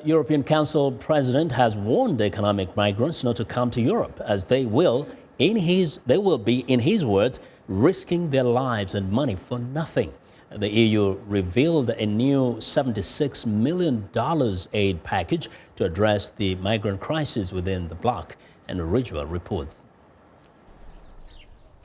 European Council President has warned economic migrants not to come to Europe, as they will be, in his words, risking their lives and money for nothing. The EU revealed a new $76 million aid package to address the migrant crisis within the bloc, and Ridgwell reports.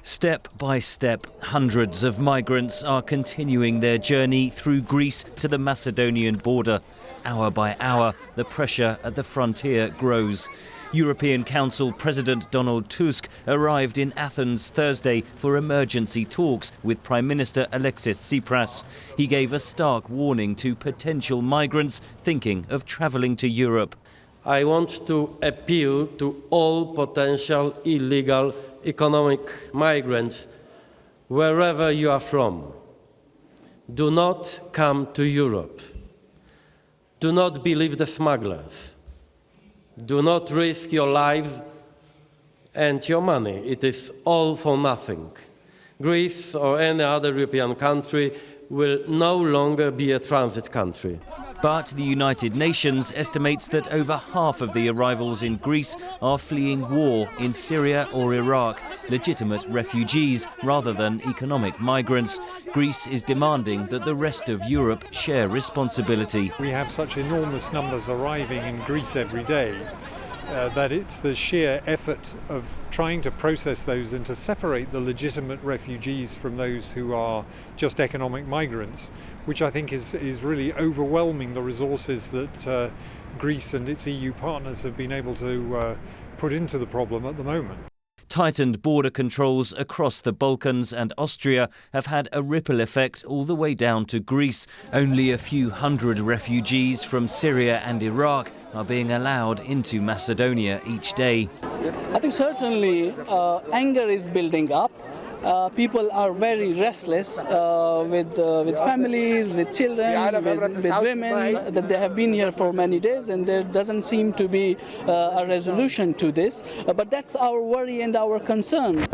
Step by step, hundreds of migrants are continuing their journey through Greece to the Macedonian border. Hour by hour, the pressure at the frontier grows. European Council President Donald Tusk arrived in Athens Thursday for emergency talks with Prime Minister Alexis Tsipras. He gave a stark warning to potential migrants thinking of travelling to Europe. I want to appeal to all potential illegal economic migrants, wherever you are from. Do not come to Europe. Do not believe the smugglers. Do not risk your lives and your money. It is all for nothing. Greece or any other European country will no longer be a transit country. But the United Nations estimates that over half of the arrivals in Greece are fleeing war in Syria or Iraq, legitimate refugees rather than economic migrants. Greece is demanding that the rest of Europe share responsibility. We have such enormous numbers arriving in Greece every day that it's the sheer effort of trying to process those and to separate the legitimate refugees from those who are just economic migrants, which I think is really overwhelming the resources that Greece and its EU partners have been able to put into the problem at the moment. Tightened border controls across the Balkans and Austria have had a ripple effect all the way down to Greece. Only a few hundred refugees from Syria and Iraq are being allowed into Macedonia each day. I think certainly anger is building up. People are very restless with families, with children, with women, that they have been here for many days, and there doesn't seem to be a resolution to this. But that's our worry and our concern.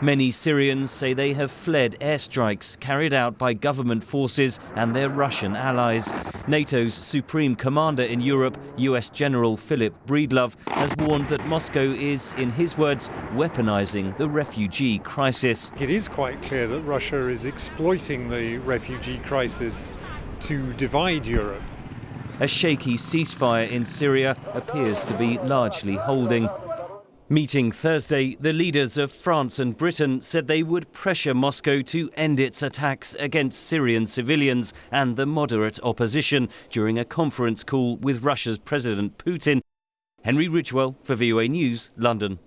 Many Syrians say they have fled airstrikes carried out by government forces and their Russian allies. NATO's supreme commander in Europe, US General Philip Breedlove, has warned that Moscow is, in his words, weaponizing the refugee crisis. It is quite clear that Russia is exploiting the refugee crisis to divide Europe. A shaky ceasefire in Syria appears to be largely holding. Meeting Thursday, the leaders of France and Britain said they would pressure Moscow to end its attacks against Syrian civilians and the moderate opposition during a conference call with Russia's President Putin. Henry Ridgwell for VOA News, London.